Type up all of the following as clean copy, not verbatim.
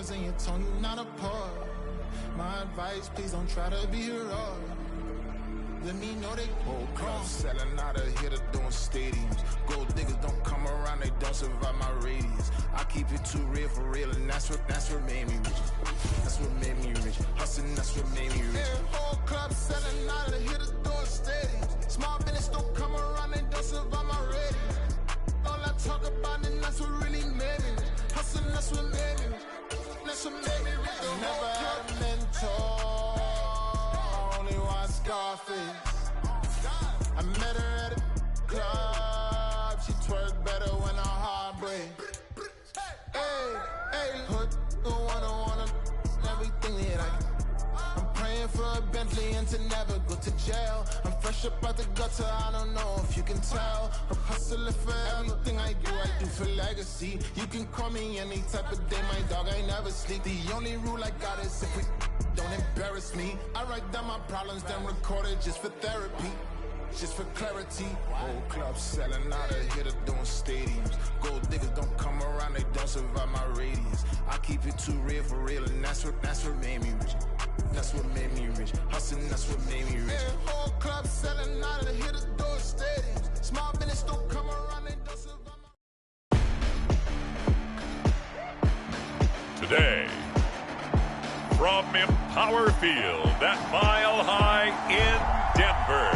diamonds in your tone, you not a part. My advice, please don't try to be heroic. Let me know they whole club selling out of here to doing stadiums. Gold diggers don't come around, they don't survive my radius. I keep it too real for real, and that's what made me rich. That's what made me rich. Hustling, that's what made me rich. Yeah, whole club selling out of here to doing stadiums. Small business don't come around, they don't survive my radius. All I talk about, and that's what really made me rich. Hustling, that's what made me rich. That's what made me rich. I never had a mentor. Scarface. I met her at a club. She twerk better when her heart breaks. Hey, hood, wanna everything that I'm praying for a Bentley and to never go to jail. I'm fresh up out the gutter, I don't know if you can tell. I'm hustling for everything I do for legacy. You can call me any type of day, my dog, I never sleep. The only rule I got is if we don't embarrass me. I write down my problems, then record it just for therapy, just for clarity. Whole club selling out of here to doing stadiums. Gold diggers don't come around, they don't survive my radius. I keep it too real for real, and that's what made me rich. That's what made me rich. Hustling, that's what made me rich. Yeah, whole club selling out of here to doing stadiums. Small business don't come around, they don't survive my... Today, from Empower Field at Mile High in Denver,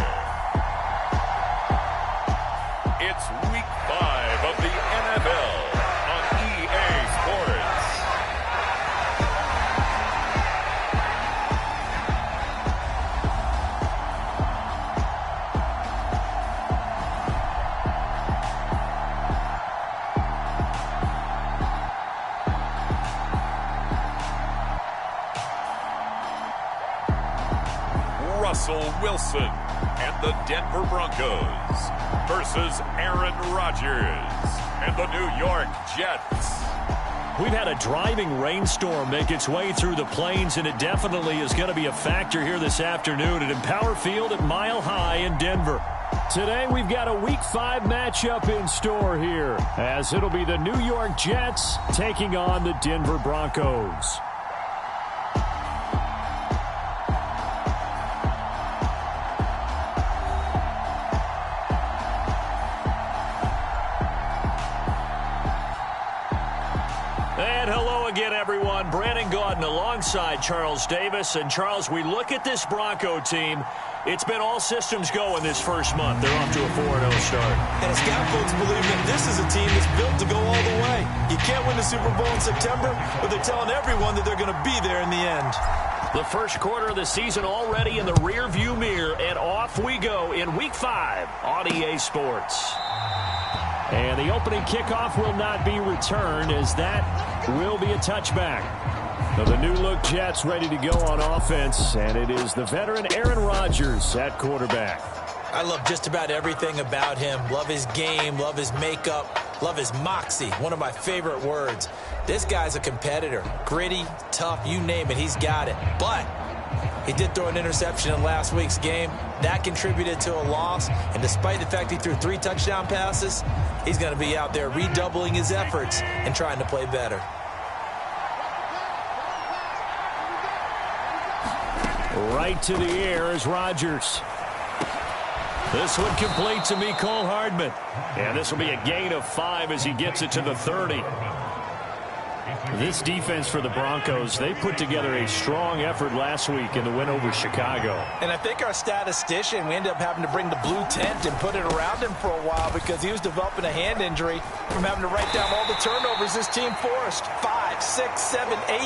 it's Week 5 of the NFL on EA Sports. Russell Wilson and the Denver Broncos versus Aaron Rodgers and the New York Jets. We've had a driving rainstorm make its way through the plains, and it definitely is going to be a factor here this afternoon at Empower Field at Mile High in Denver. Today we've got a Week 5 matchup in store here, as it'll be the New York Jets taking on the Denver Broncos. And hello again, everyone. Brandon Gaudin alongside Charles Davis. And, Charles, we look at this Bronco team. It's been all systems go in this first month. They're off to a 4-0 start. And scout folks believe that this is a team that's built to go all the way. You can't win the Super Bowl in September, but they're telling everyone that they're going to be there in the end. The first quarter of the season already in the rearview mirror, and off we go in Week 5 on EA Sports. And the opening kickoff will not be returned, as that will be a touchback. Now the new-look Jets ready to go on offense, and it is the veteran Aaron Rodgers at quarterback. I love just about everything about him. Love his game, love his makeup, love his moxie, one of my favorite words. This guy's a competitor. Gritty, tough, you name it, he's got it. But he did throw an interception in last week's game. That contributed to a loss. And despite the fact he threw 3 touchdown passes, he's going to be out there redoubling his efforts and trying to play better. Right to the air is Rodgers. This one complete to Mecole Hardman. And this will be a gain of 5 as he gets it to the 30. This defense for the Broncos, they put together a strong effort last week in the win over Chicago. And I think our statistician, we ended up having to bring the blue tent and put it around him for a while because he was developing a hand injury from having to write down all the turnovers this team forced. 5, 6, 7, 8.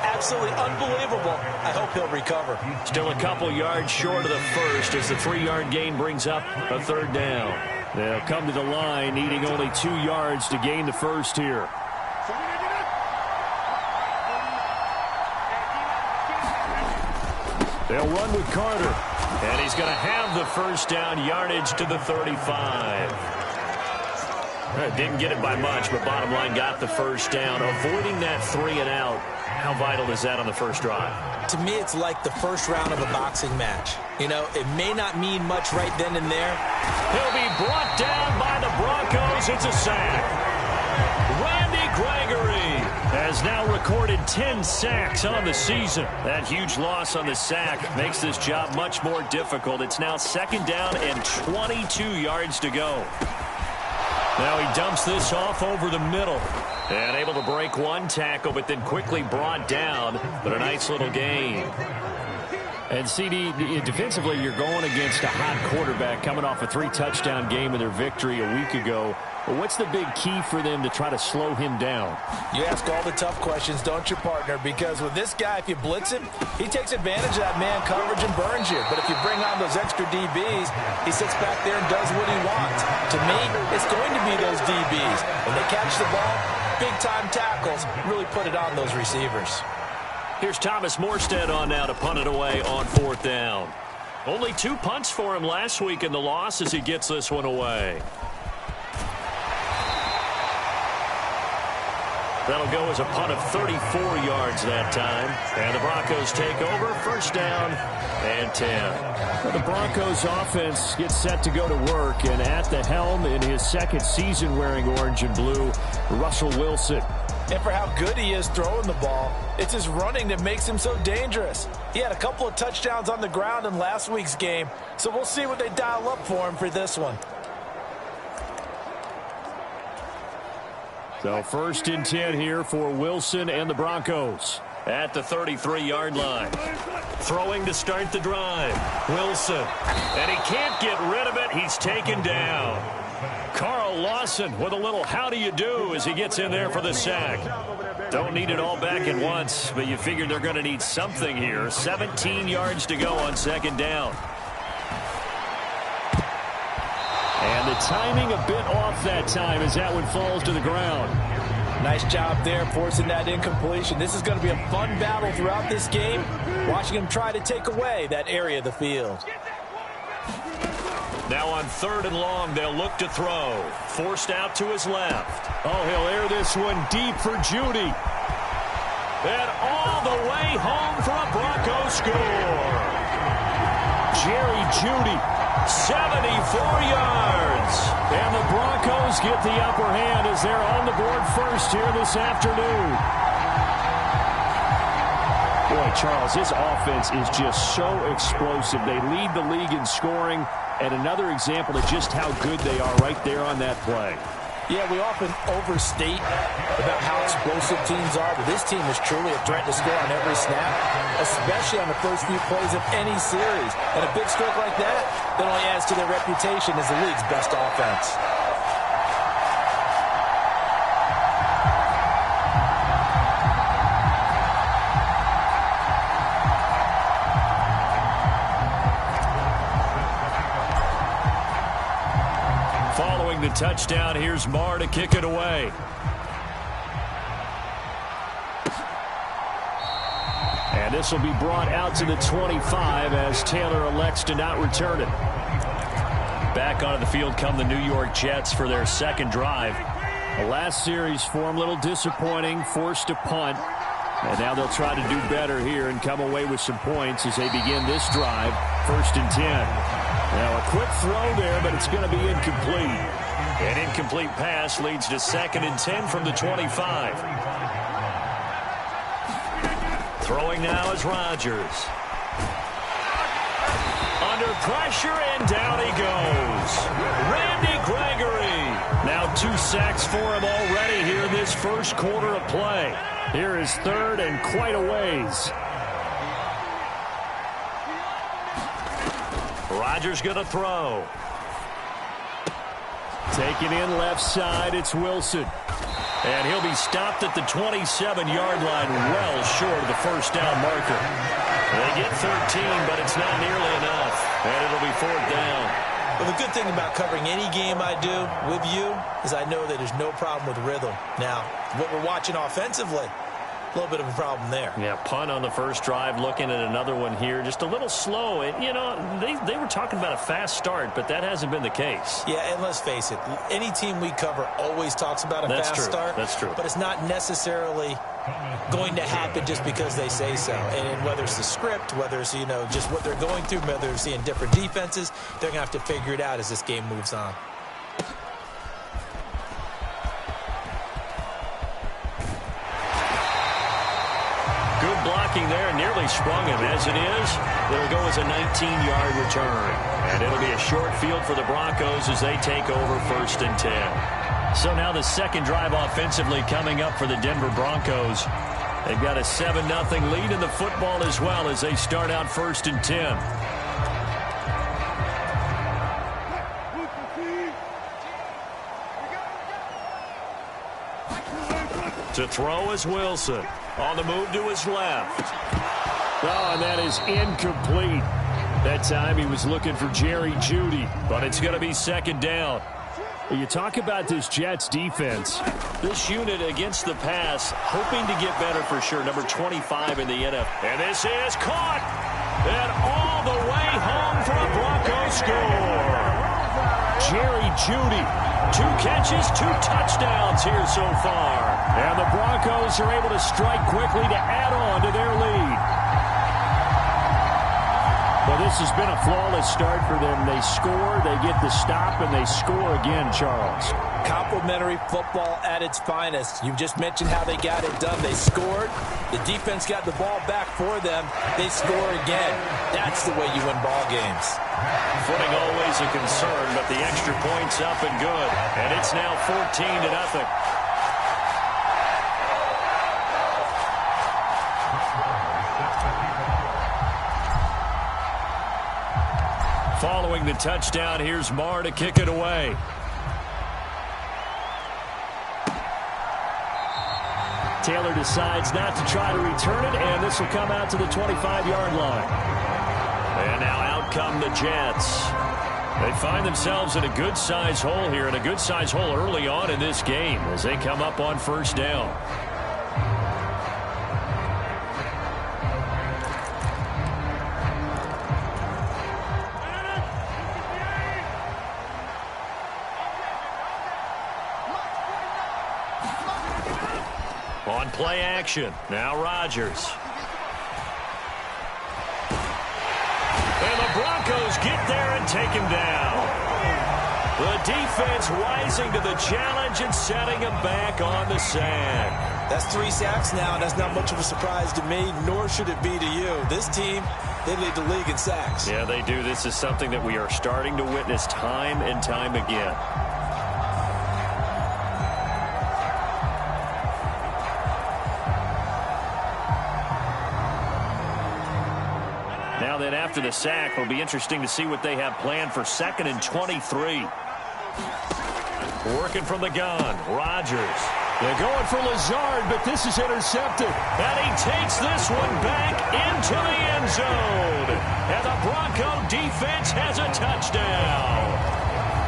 Absolutely unbelievable. I hope he'll recover. Still a couple yards short of the first as the 3-yard gain brings up a 3rd down. They'll come to the line needing only 2 yards to gain the first here. They'll run with Carter, and he's going to have the first down, yardage to the 35. Didn't get it by much, but bottom line got the first down. Avoiding that 3 and out, how vital is that on the first drive? To me, it's like the first round of a boxing match. You know, it may not mean much right then and there. He'll be brought down by the Broncos. It's a sack. Randy Gregory has now recorded 10 sacks on the season. That huge loss on the sack makes this job much more difficult. It's now 2nd down and 22 yards to go. Now he dumps this off over the middle. And able to break one tackle, but then quickly brought down. But a nice little gain. And CD, defensively, you're going against a hot quarterback coming off a 3-touchdown game in their victory a week ago. But what's the big key for them to try to slow him down? You ask all the tough questions, don't you, partner? Because with this guy, if you blitz him, he takes advantage of that man coverage and burns you. But if you bring on those extra DBs, he sits back there and does what he wants. To me, it's going to be those DBs. When they catch the ball, big-time tackles, really put it on those receivers. Here's Thomas Morstead on now to punt it away on 4th down. Only 2 punts for him last week in the loss as he gets this one away. That'll go as a punt of 34 yards that time. And the Broncos take over, 1st down and 10. Well, the Broncos offense gets set to go to work, and at the helm in his 2nd season wearing orange and blue, Russell Wilson. And for how good he is throwing the ball, it's his running that makes him so dangerous. He had a couple of touchdowns on the ground in last week's game, so we'll see what they dial up for him for this one. So 1st and 10 here for Wilson and the Broncos. At the 33-yard line. Throwing to start the drive. Wilson. And he can't get rid of it. He's taken down. Carl Lawson with a little how do you do as he gets in there for the sack. Don't need it all back at once, but you figure they're going to need something here. 17 yards to go on 2nd down. And the timing a bit off that time as that one falls to the ground. Nice job there forcing that incompletion. This is going to be a fun battle throughout this game. Watching him try to take away that area of the field. Now on 3rd and long, they'll look to throw. Forced out to his left. Oh, he'll air this one deep for Judy. And all the way home for a Broncos score. Jerry Judy. 74 yards. And the Broncos get the upper hand as they're on the board first here this afternoon. Boy, Charles, this offense is just so explosive. They lead the league in scoring, and another example of just how good they are right there on that play. Yeah, we often overstate about how explosive teams are, but this team is truly a threat to score on every snap, especially on the first few plays of any series. And a big stroke like that only adds to their reputation as the league's best offense. Following the touchdown, here's Marr to kick it away. And this will be brought out to the 25 as Taylor elects to not return it. Back onto the field come the New York Jets for their 2nd drive. The last series for them, a little disappointing, forced to punt. And now they'll try to do better here and come away with some points as they begin this drive, 1st and 10. Now a quick throw there, but it's going to be incomplete. An incomplete pass leads to 2nd and 10 from the 25. Throwing now is Rodgers. Under pressure, and down he goes. Randy Gregory. Now 2 sacks for him already here in this first quarter of play. Here is 3rd and quite a ways. Rodgers going to throw. Taken in left side, it's Wilson. And he'll be stopped at the 27-yard line, well short of the 1st down marker. They get 13, but it's not nearly enough. And it'll be 4th down. Well, the good thing about covering any game I do with you is I know that there's no problem with rhythm. Now, what we're watching offensively, a little bit of a problem there. Yeah, punt on the first drive, looking at another one here. Just a little slow. And, you know, they were talking about a fast start, but that hasn't been the case. Yeah, and let's face it, any team we cover always talks about a fast start. That's true. But it's not necessarily going to happen just because they say so. And whether it's the script, whether it's, you know, just what they're going through, whether they're seeing different defenses, they're going to have to figure it out as this game moves on. Good blocking there. Nearly sprung him. As it is, it'll go as a 19-yard return. And it'll be a short field for the Broncos as they take over 1st and 10. So now the second drive offensively coming up for the Denver Broncos. They've got a 7-0 lead in the football as well as they start out 1st and 10. To throw is Wilson. On the move to his left. Oh, and that is incomplete. That time he was looking for Jerry Jeudy. But it's going to be 2nd down. You talk about this Jets defense. This unit against the pass, hoping to get better for sure. Number 25 in the NFL. And this is caught. And all the way home for a Broncos score. Jerry Jeudy. 2 catches, 2 touchdowns here so far. And the Broncos are able to strike quickly to add on to their lead. Well, this has been a flawless start for them. They score, they get the stop, and they score again, Charles. Complimentary football at its finest. You've just mentioned how they got it done. They scored. The defense got the ball back for them. They score again. That's the way you win ball games. Footing always a concern, but the extra point's up and good. And it's now 14-0. Following the touchdown, here's Marr to kick it away. Taylor decides not to try to return it, and this will come out to the 25-yard line. And now out come the Jets. They find themselves in a good-sized hole here, and a good-sized hole early on in this game as they come up on 1st down. On play action, now Rodgers. And the Broncos get there and take him down. The defense rising to the challenge and setting him back on the sack. That's 3 sacks now, and that's not much of a surprise to me, nor should it be to you. This team, they lead the league in sacks. Yeah, they do. This is something that we are starting to witness time and time again. Now then, after the sack, it'll be interesting to see what they have planned for 2nd and 23. Working from the gun, Rodgers. They're going for Lazard, but this is intercepted. And he takes this one back into the end zone. And the Bronco defense has a touchdown.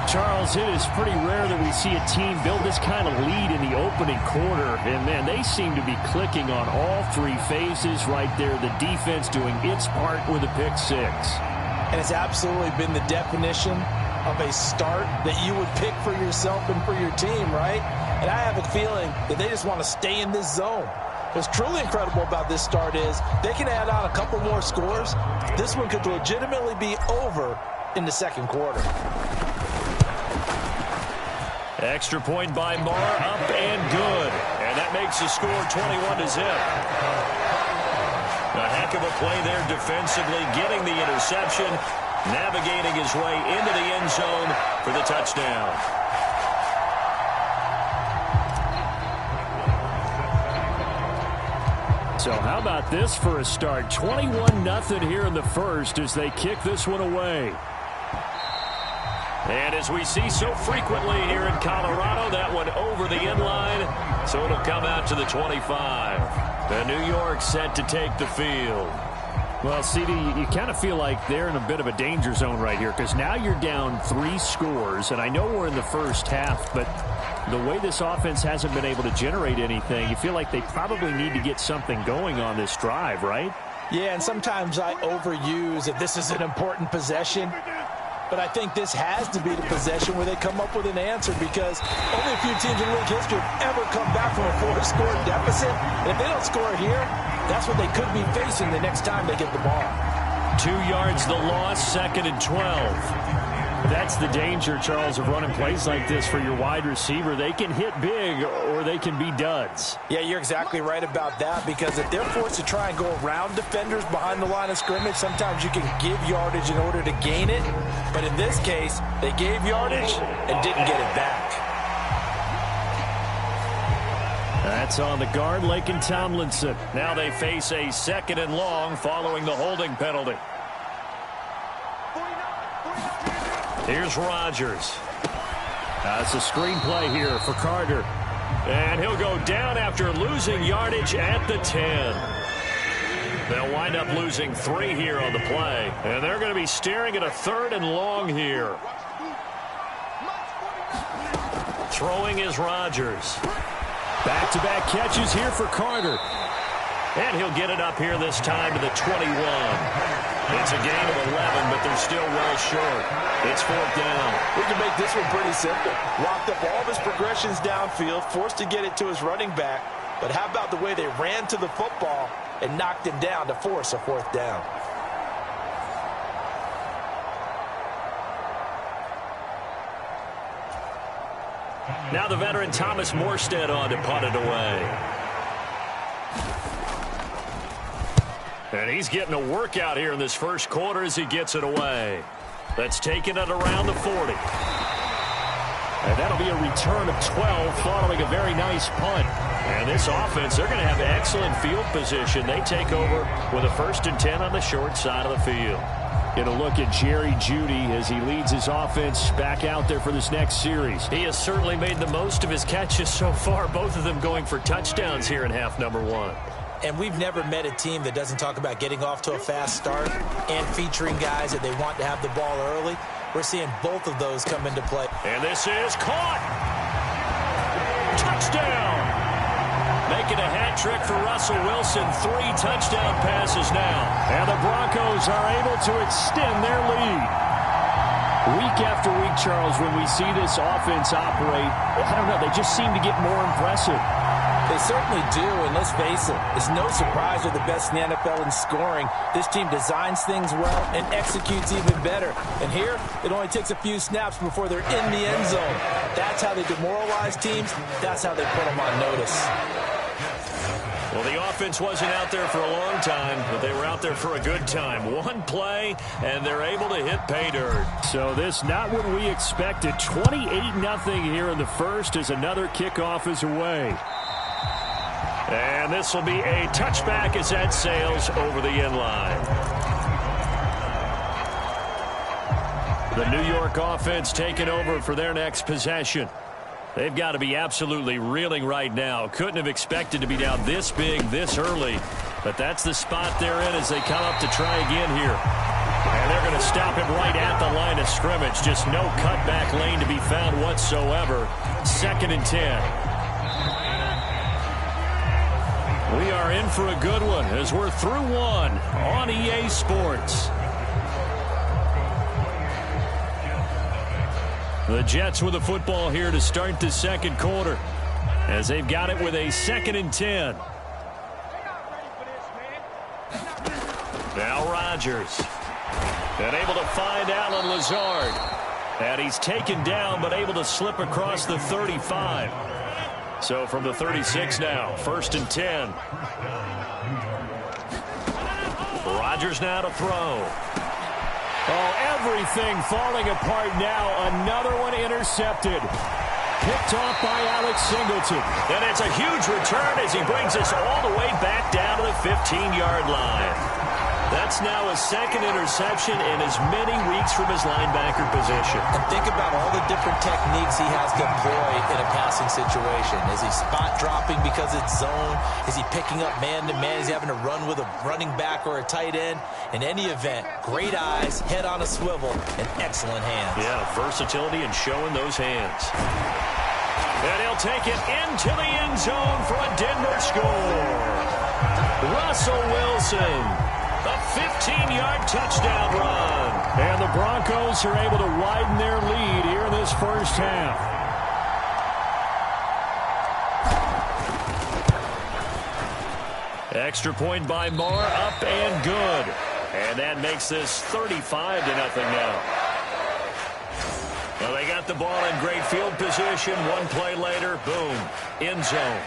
Charles, it is pretty rare that we see a team build this kind of lead in the opening quarter. And, man, they seem to be clicking on all 3 phases right there. The defense doing its part with a pick 6. And it's absolutely been the definition of a start that you would pick for yourself and for your team, right? And I have a feeling that they just want to stay in this zone. What's truly incredible about this start is they can add on a couple more scores. This one could legitimately be over in the 2nd quarter. Extra point by Marr, up and good. And that makes the score 21-0. A heck of a play there defensively, getting the interception, navigating his way into the end zone for the touchdown. So how about this for a start? 21-0 here in the first as they kick this one away. And as we see so frequently here in Colorado, that one over the end line, so it'll come out to the 25. The New York set to take the field. Well, CD, you kind of feel like they're in a bit of a danger zone right here because now you're down 3 scores, and I know we're in the first half, but the way this offense hasn't been able to generate anything, you feel like they probably need to get something going on this drive, right? Yeah, and sometimes I overuse that this is an important possession. But I think this has to be the possession where they come up with an answer because only a few teams in league history have ever come back from a 4-score deficit. And if they don't score here, that's what they could be facing the next time they get the ball. 2 yards the loss, 2nd and 12. That's the danger, Charles, of running plays like this for your wide receiver. They can hit big or they can be duds. Yeah, you're exactly right about that, because if they're forced to try and go around defenders behind the line of scrimmage, sometimes you can give yardage in order to gain it. But in this case, they gave yardage and didn't get it back. That's on the guard, Laken Tomlinson. Now they face a 2nd and long following the holding penalty. Here's Rodgers. That's a screenplay here for Carter. And he'll go down after losing yardage at the 10. They'll wind up losing 3 here on the play. And they're going to be staring at a 3rd and long here. Throwing is Rodgers. Back-to-back catches here for Carter. And he'll get it up here this time to the 21. It's a gain of 11, but they're still well short. It's 4th down. We can make this one pretty simple. Locked up all of his progressions downfield, forced to get it to his running back. But how about the way they ran to the football and knocked him down to force a 4th down? Now the veteran Thomas Morstead on to punt it away. And he's getting a workout here in this first quarter as he gets it away. That's taking it around the 40. And that'll be a return of 12 following a very nice punt. And this offense, they're going to have excellent field position. They take over with a 1st and 10 on the short side of the field. Get a look at Jerry Jeudy as he leads his offense back out there for this next series. He has certainly made the most of his catches so far, both of them going for touchdowns here in half number 1. And we've never met a team that doesn't talk about getting off to a fast start and featuring guys that they want to have the ball early. We're seeing both of those come into play. And this is caught. Touchdown. Making a hat trick for Russell Wilson. 3 touchdown passes now. And the Broncos are able to extend their lead. Week after week, Charles, when we see this offense operate, I don't know, they just seem to get more impressive. They certainly do, and let's face it, it's no surprise they're the best in the NFL in scoring. This team designs things well and executes even better. And here, it only takes a few snaps before they're in the end zone. That's how they demoralize teams. That's how they put them on notice. Well, the offense wasn't out there for a long time, but they were out there for a good time. One play, and they're able to hit pay dirt. So this not what we expected. 28-0 here in the first as another kickoff is away. And this will be a touchback as that sails over the end line. The New York offense taking over for their next possession. They've got to be absolutely reeling right now. Couldn't have expected to be down this big this early. But that's the spot they're in as they come up to try again here. And they're going to stop him right at the line of scrimmage. Just no cutback lane to be found whatsoever. 2nd and 10. We are in for a good one as we're through one on EA Sports. The Jets with the football here to start the second quarter as they've got it with a 2nd and 10. Now Rodgers. And able to find Allen Lazard. And he's taken down but able to slip across the 35. So from the 36 now, 1st and 10. Rodgers now to throw. Oh, everything falling apart now. Another one intercepted. Picked off by Alex Singleton. And it's a huge return as he brings us all the way back down to the 15-yard line. That's now his 2nd interception in as many weeks from his linebacker position. And think about all the different techniques he has to employ in a passing situation. Is he spot dropping because it's zone? Is he picking up man-to-man? Is he having to run with a running back or a tight end? In any event, great eyes, head on a swivel, and excellent hands. Yeah, versatility and showing those hands. And he'll take it into the end zone for a Denver score. Russell Wilson. A 15-yard touchdown run. And the Broncos are able to widen their lead here in this first half. Extra point by Moore, up and good. And that makes this 35-0 now. Well, they got the ball in great field position. One play later, boom, end zone.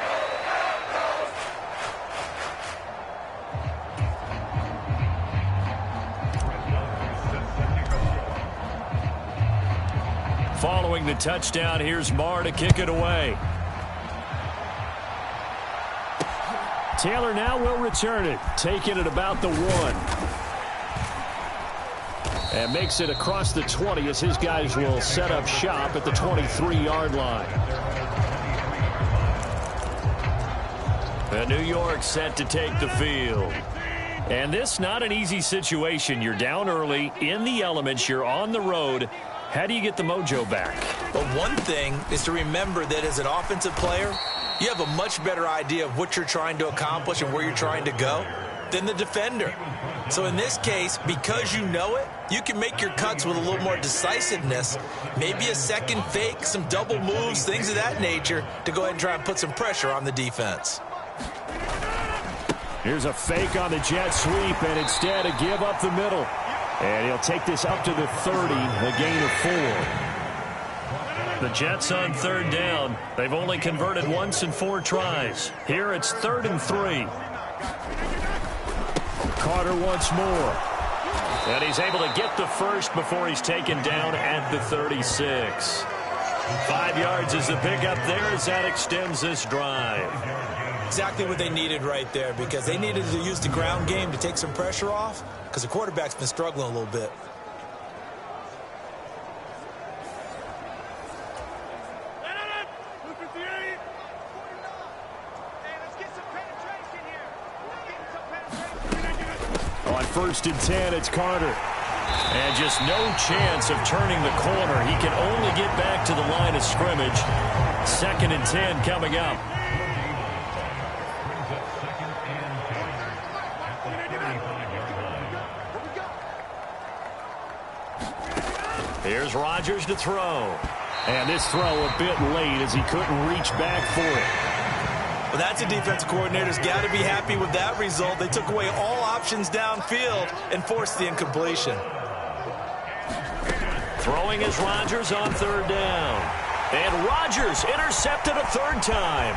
Following the touchdown, here's Marr to kick it away. Taylor now will return it, taking it about the 1. And makes it across the 20 as his guys will set up shop at the 23-yard line. And New York set to take the field. And this not an easy situation. You're down early, in the elements, you're on the road. How do you get the mojo back? Well, one thing is to remember that as an offensive player, you have a much better idea of what you're trying to accomplish and where you're trying to go than the defender. So in this case, because you know it, you can make your cuts with a little more decisiveness, maybe a second fake, some double moves, things of that nature, to go ahead and try and put some pressure on the defense. Here's a fake on the jet sweep, and instead a give up the middle. And he'll take this up to the 30, a gain of 4. The Jets on third down. They've only converted once in 4 tries. Here it's 3rd and 3. Carter once more. And he's able to get the first before he's taken down at the 36. 5 yards is the pickup there as that extends this drive. Exactly what they needed right there, because they needed to use the ground game to take some pressure off, because the quarterback's been struggling a little bit. On 1st and 10, it's Carter. And just no chance of turning the corner. He can only get back to the line of scrimmage. 2nd and 10 coming up. Here's Rodgers to throw. And this throw a bit late as he couldn't reach back for it. Well, that's a defensive coordinator's got to be happy with that result. They took away all options downfield and forced the incompletion. Throwing is Rodgers on 3rd down. And Rodgers intercepted a 3rd time.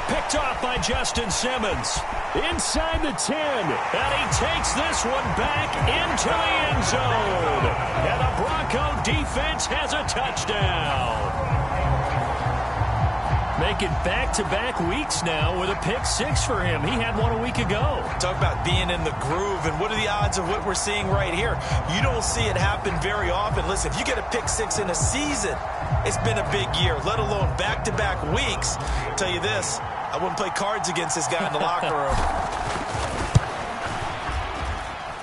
Picked off by Justin Simmons. Inside the 10. And he takes this one back into the end zone. And the Bronco defense has a touchdown. Make it back-to-back weeks now with a pick-6 for him. He had one a week ago. Talk about being in the groove, and what are the odds of what we're seeing right here? You don't see it happen very often. Listen, if you get a pick-6 in a season, it's been a big year, let alone back-to-back weeks. I'll tell you this, I wouldn't play cards against this guy in the locker room.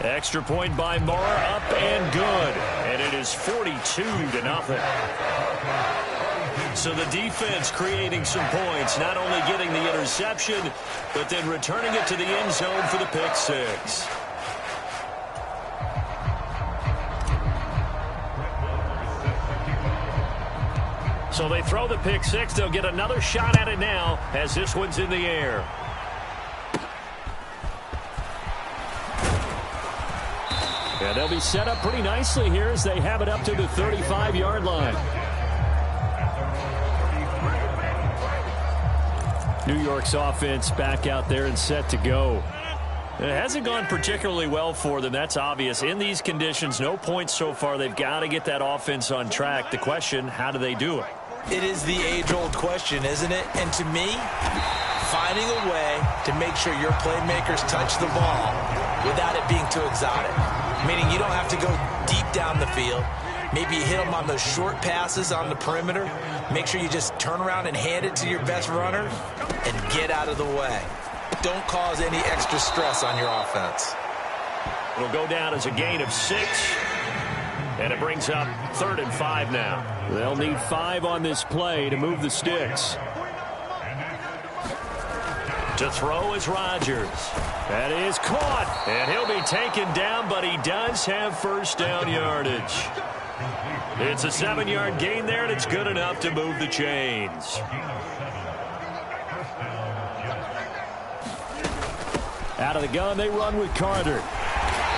Extra point by Marr, up and good. And it is 42-0. So the defense creating some points, not only getting the interception, but then returning it to the end zone for the pick-6. So they throw the pick-6. They'll get another shot at it now as this one's in the air. Yeah, they'll be set up pretty nicely here as they have it up to the 35-yard line. New York's offense back out there and set to go. It hasn't gone particularly well for them. That's obvious. In these conditions, no points so far. They've got to get that offense on track. The question, how do they do it? It is the age-old question, isn't it? And to me, finding a way to make sure your playmakers touch the ball without it being too exotic. Meaning you don't have to go deep down the field. Maybe you hit them on those short passes on the perimeter. Make sure you just turn around and hand it to your best runner and get out of the way. Don't cause any extra stress on your offense. It'll go down as a gain of 6. And it brings up 3rd and 5 now. They'll need 5 on this play to move the sticks. To throw is Rodgers. That is caught. And he'll be taken down, but he does have first down yardage. It's a 7-yard gain there, and it's good enough to move the chains. Out of the gun, they run with Carter.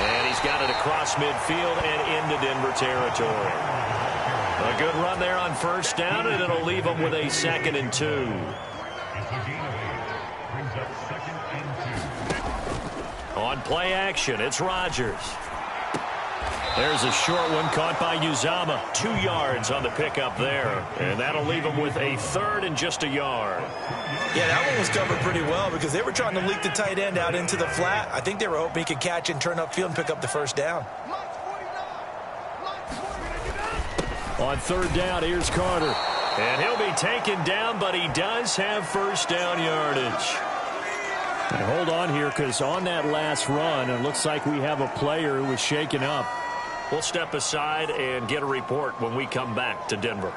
And he's got it across midfield and into Denver territory. A good run there on first down, and it'll leave them with a 2nd and 2. On play action, it's Rodgers. There's a short one caught by Uzama. 2 yards on the pickup there. And that'll leave him with a 3rd and just a yard. Yeah, that one was covered pretty well because they were trying to leak the tight end out into the flat. I think they were hoping he could catch and turn upfield and pick up the first down. On 3rd down, here's Carter. And he'll be taken down, but he does have first down yardage. And hold on here, because on that last run, it looks like we have a player who was shaken up. We'll step aside and get a report when we come back to Denver.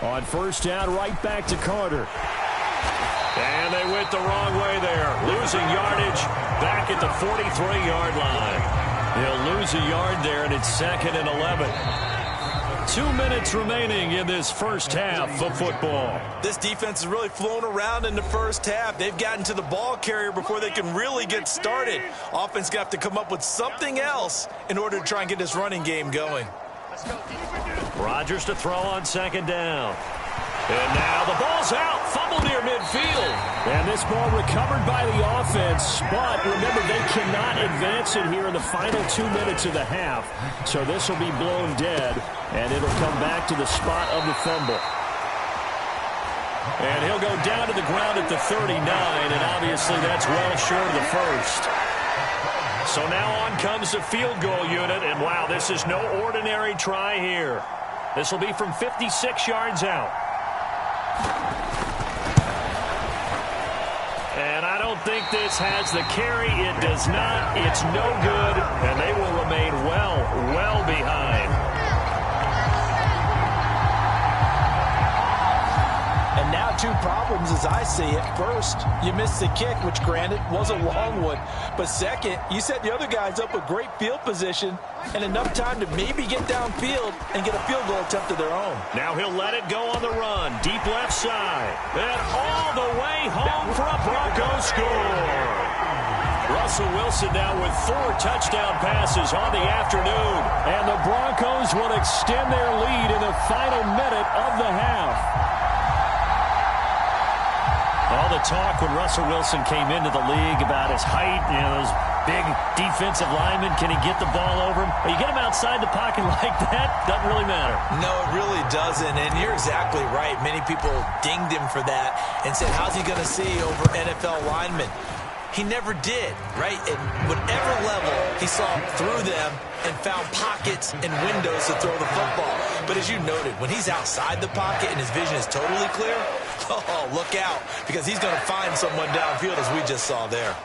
On first down, right back to Carter. And they went the wrong way there. Losing yardage back at the 43-yard line. He'll lose a yard there, and it's 2nd and 11. 2 minutes remaining in this first half of football. This defense is really flown around in the first half. They've gotten to the ball carrier before they can really get started. Offense got to come up with something else in order to try and get this running game going. Rodgers to throw on 2nd down. And now the ball's out. Fumble near midfield. And this ball recovered by the offense. But remember, they cannot advance it here in the final 2 minutes of the half. So this will be blown dead. And it'll come back to the spot of the fumble. And he'll go down to the ground at the 39. And obviously that's well short of the first. So now on comes the field goal unit. And wow, this is no ordinary try here. This will be from 56 yards out. And I don't think this has the carry. It does not. It's no good. And they will remain well behind. And now 2 problems as I see it. First, you missed the kick, which granted was a long one. But second, you set the other guys up with great field position and enough time to maybe get downfield and get a field goal attempt of their own. Now he'll let it go on the run. Deep left side. And all the way home for a Broncos score. Russell Wilson now with 4 touchdown passes on the afternoon. And the Broncos will extend their lead in the final minute of the half. All the talk when Russell Wilson came into the league about his height, those big defensive linemen, can he get the ball over him? You get him outside the pocket like that, doesn't really matter. No, it really doesn't, and you're exactly right. Many people dinged him for that and said, how's he going to see over NFL linemen? He never did, right? At whatever level, he saw through them and found pockets and windows to throw the football. But as you noted, when he's outside the pocket and his vision is totally clear, oh, look out, because he's going to find someone downfield, as we just saw there.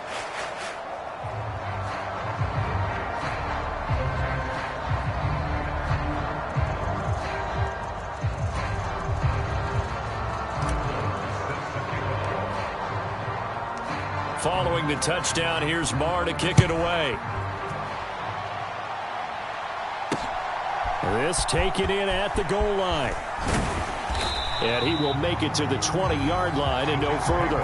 Following the touchdown, here's Marr to kick it away. This taken in at the goal line. And he will make it to the 20-yard line and no further.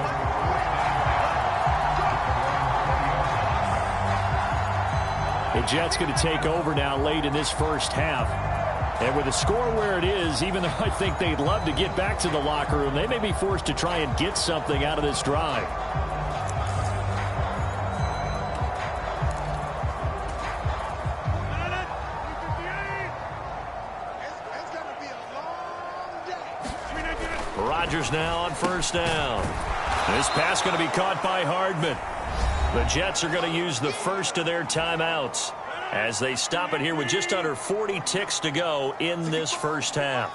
The Jets going to take over now late in this first half. And with the score where it is, even though I think they'd love to get back to the locker room, they may be forced to try and get something out of this drive. Rodgers now on first down. This pass going to be caught by Hardman. The Jets are going to use the first of their timeouts as they stop it here with just under 40 ticks to go in this first half.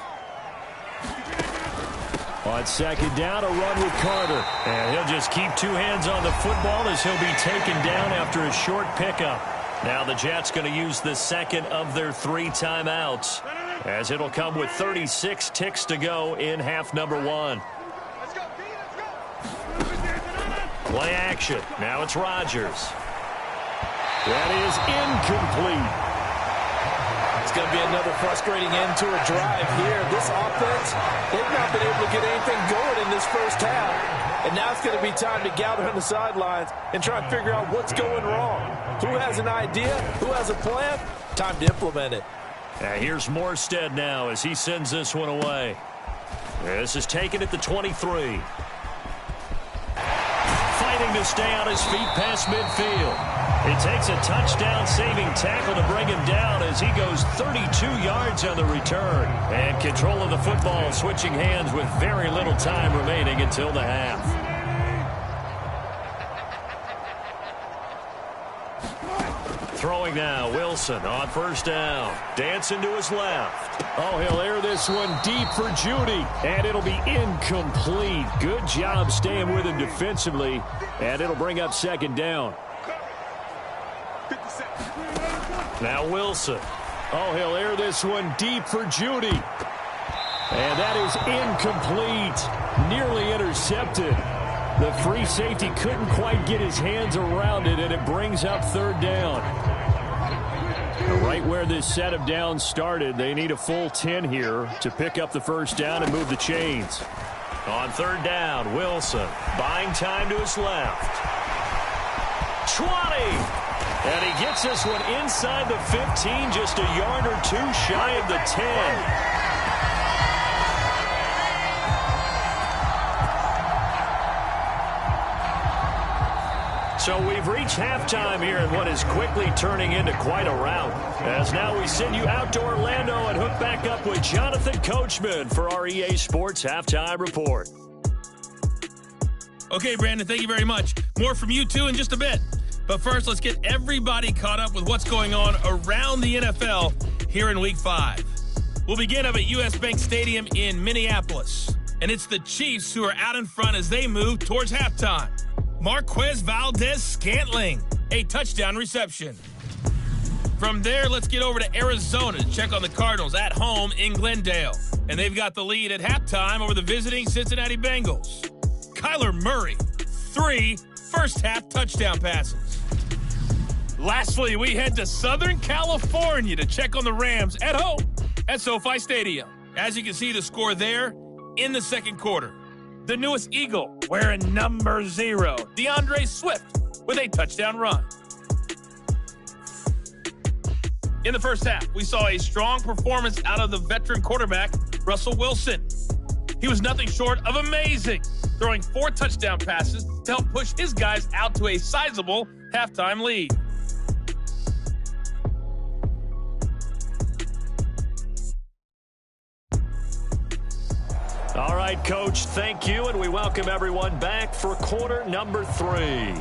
On second down, a run with Carter. And he'll just keep 2 hands on the football as he'll be taken down after a short pickup. Now the Jets going to use the second of their 3 timeouts, as it'll come with 36 ticks to go in half number 1. Play action. Now it's Rodgers. That is incomplete. going to be another frustrating end to a drive here. This offense, they've not been able to get anything going in this first half. And now it's going to be time to gather on the sidelines and try and figure out what's going wrong. Who has an idea? Who has a plan? Time to implement it. Here's Morstead now as he sends this one away. This is taken at the 23. Fighting to stay on his feet past midfield. It takes a touchdown-saving tackle to bring him down as he goes 32 yards on the return. And control of the football switching hands with very little time remaining until the half. Throwing now, Wilson on first down. Dancing to his left. Oh, he'll air this one deep for Judy. And it'll be incomplete. Good job staying with him defensively. And it'll bring up second down. Now Wilson. Oh, he'll air this one deep for Judy. And that is incomplete. Nearly intercepted. The free safety couldn't quite get his hands around it, and it brings up third down. Right where this set of downs started, they need a full 10 here to pick up the first down and move the chains. On third down, Wilson buying time to his left. 20! And he gets this one inside the 15, just a yard or two shy of the 10. So we've reached halftime here in what is quickly turning into quite a rout. As now we send you out to Orlando and hook back up with Jonathan Kohlman for our EA Sports Halftime Report. Okay, Brandon, thank you very much. More from you, too, in just a bit. But first, let's get everybody caught up with what's going on around the NFL here in Week 5. We'll begin up at U.S. Bank Stadium in Minneapolis. And it's the Chiefs who are out in front as they move towards halftime. Marquez Valdez-Scantling, a touchdown reception. From there, let's get over to Arizona to check on the Cardinals at home in Glendale. And they've got the lead at halftime over the visiting Cincinnati Bengals. Kyler Murray, 3 first-half touchdown passes. Lastly, we head to Southern California to check on the Rams at home at SoFi Stadium. As you can see, the score there in the second quarter. The newest Eagle wearing number 0, DeAndre Swift, with a touchdown run. In the first half, we saw a strong performance out of the veteran quarterback, Russell Wilson. He was nothing short of amazing, throwing 4 touchdown passes to help push his guys out to a sizable halftime lead. All right, Coach, thank you, and we welcome everyone back for quarter number 3.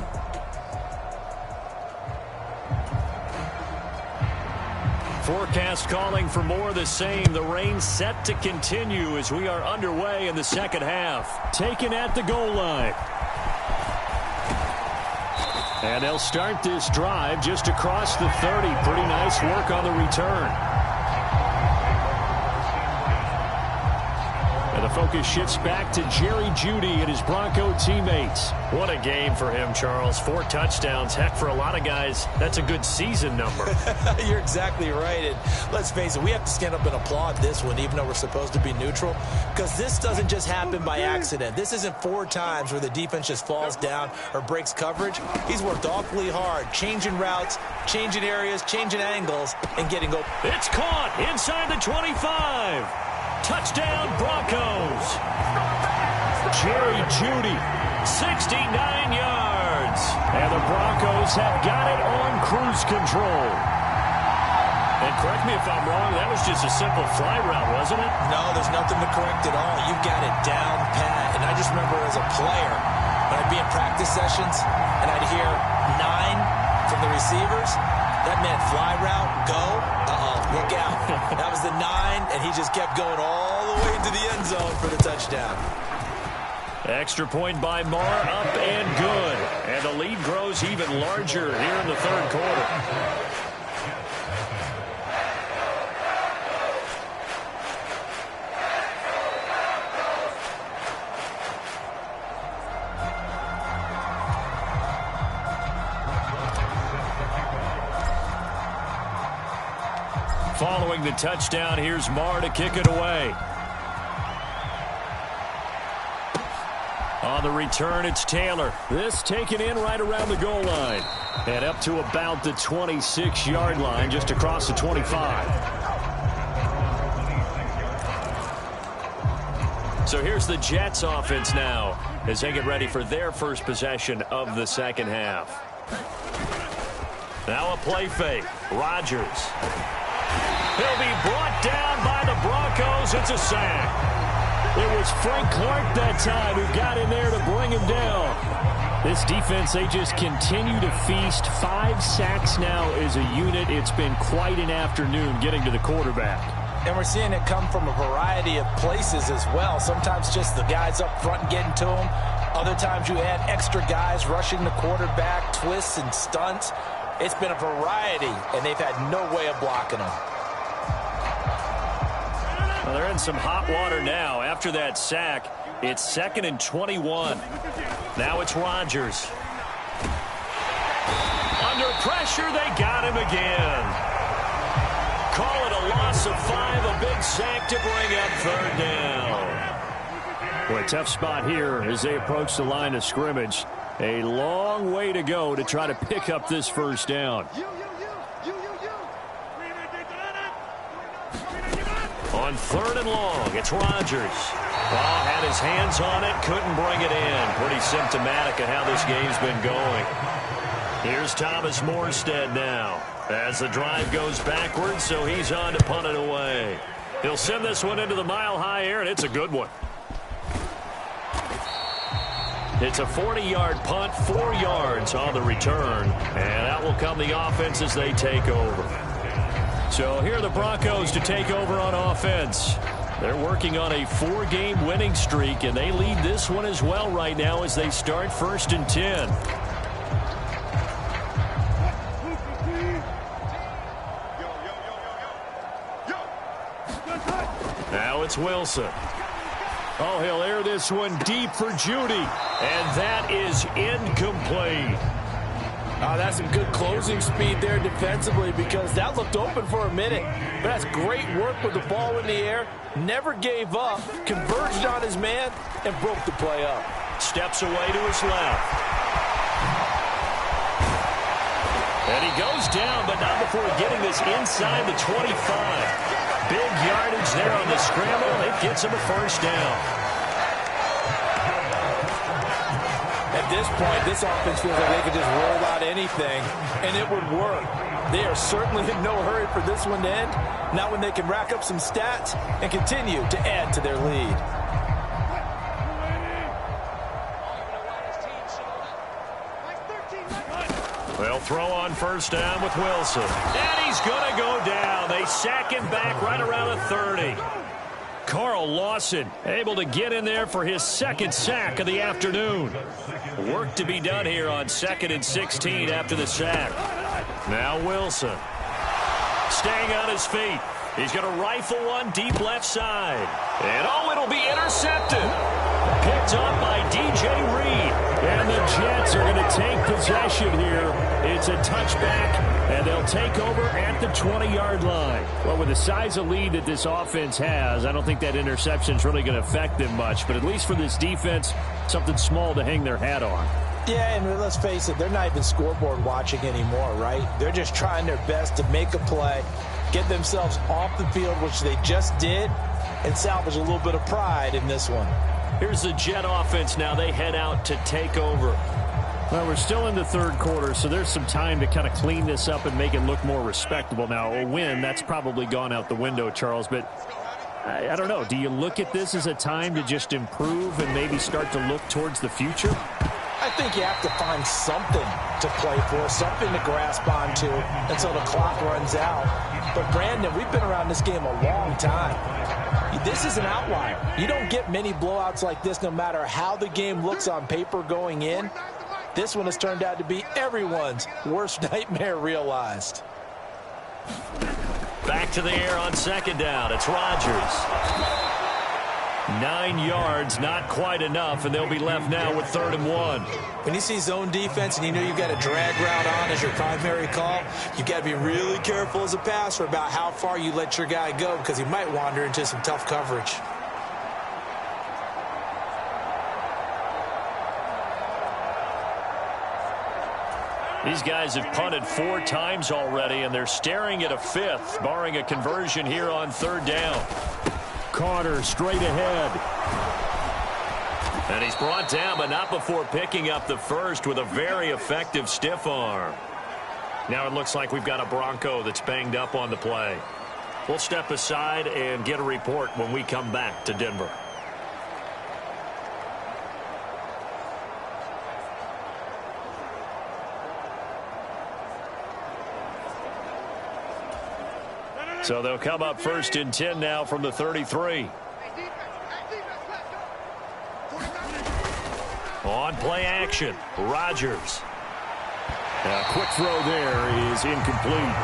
Forecast calling for more of the same. The rain set to continue as we are underway in the second half. Taken at the goal line. And they'll start this drive just across the 30. Pretty nice work on the return. The focus shifts back to Jerry Jeudy and his Bronco teammates. What a game for him, Charles. 4 touchdowns. Heck, for a lot of guys, that's a good season number. You're exactly right. And let's face it, we have to stand up and applaud this one, even though we're supposed to be neutral, because this doesn't just happen by accident. This isn't 4 times where the defense just falls down or breaks coverage. He's worked awfully hard, changing routes, changing areas, changing angles, and getting open. It's caught inside the 25. Touchdown, Broncos. Jerry Jeudy, 69 yards. And the Broncos have got it on cruise control. And correct me if I'm wrong, that was just a simple fly route, wasn't it? No, there's nothing to correct at all. You've got it down pat. And I just remember as a player, when I'd be in practice sessions and I'd hear 9 from the receivers, that meant fly route, go, look out. That was the 9, and he just kept going all the way into the end zone for the touchdown. Extra point by Marr, up and good. And the lead grows even larger here in the third quarter. Following the touchdown, here's Marr to kick it away. On the return, it's Taylor. This taken in right around the goal line. And up to about the 26-yard line, just across the 25. So here's the Jets offense now as they get ready for their first possession of the second half. Now a play fake. Rodgers. He'll be brought down by the Broncos. It's a sack. It was Frank Clark that time who got in there to bring him down. This defense, they just continue to feast. 5 sacks now as a unit. It's been quite an afternoon getting to the quarterback. And we're seeing it come from a variety of places as well. Sometimes just the guys up front and getting to him. Other times you add extra guys rushing the quarterback, twists and stunts. It's been a variety, and they've had no way of blocking them. Well, they're in some hot water now. After that sack, it's 2nd and 21. Now it's Rodgers. Under pressure, they got him again. Call it a loss of 5, a big sack to bring up 3rd down. Boy, tough spot here as they approach the line of scrimmage. A long way to go to try to pick up this first down. On 3rd and long, it's Rodgers. Ball had his hands on it, couldn't bring it in. Pretty symptomatic of how this game's been going. Here's Thomas Morstead now as the drive goes backwards, so he's on to punt it away. He'll send this one into the mile-high air, and it's a good one. It's a 40-yard punt, 4 yards on the return, and that will come the offense as they take over. So here are the Broncos to take over on offense. They're working on a 4-game winning streak, and they lead this one as well right now as they start 1st and 10. Now it's Wilson. Oh, he'll air this one deep for Judy, and that is incomplete. That's some good closing speed there defensively because that looked open for a minute. But that's great work with the ball in the air. Never gave up, converged on his man, and broke the play up. Steps away to his left. And he goes down, but not before getting this inside the 25. Big yardage there on the scramble. It gets him a first down. At this point, this offense feels like they could just roll out anything, and it would work. They are certainly in no hurry for this one to end. Not when they can rack up some stats and continue to add to their lead. They'll throw on first down with Wilson. And he's going to go down. They sack him back right around the 30. Carl Lawson able to get in there for his 2nd sack of the afternoon. Work to be done here on 2nd and 16 after the sack. Now Wilson. Staying on his feet. He's going to rifle one deep left side. And it'll be intercepted. Picked up by DJ Reed. And the Jets are going to take possession here. It's a touchback, and they'll take over at the 20-yard line. Well, with the size of lead that this offense has, I don't think that interception is really going to affect them much. But at least for this defense, something small to hang their hat on. Yeah, and let's face it, they're not even scoreboard watching anymore, right? They're just trying their best to make a play, get themselves off the field, which they just did, and salvage a little bit of pride in this one. Here's the Jet offense now. They head out to take over. Well, we're still in the 3rd quarter, so there's some time to kind of clean this up and make it look more respectable. Now, a win, that's probably gone out the window, Charles, but I don't know. Do you look at this as a time to just improve and maybe start to look towards the future? I think you have to find something to play for, something to grasp onto until the clock runs out. But, Brandon, we've been around this game a long time. This is an outlier. You don't get many blowouts like this no matter how the game looks on paper going in. This one has turned out to be everyone's worst nightmare realized. Back to the air on 2nd down. It's Rodgers. 9 yards, not quite enough, and they'll be left now with 3rd and 1. When you see zone defense and you know you've got a drag route on as your primary call, you've got to be really careful as a passer about how far you let your guy go because he might wander into some tough coverage. These guys have punted 4 times already, and they're staring at a 5th, barring a conversion here on 3rd down. Carter straight ahead. And he's brought down, but not before picking up the first with a very effective stiff arm. Now it looks like we've got a Bronco that's banged up on the play. We'll step aside and get a report when we come back to Denver. So they'll come up 1st and 10 now from the 33. On play action, Rodgers. A quick throw there is incomplete.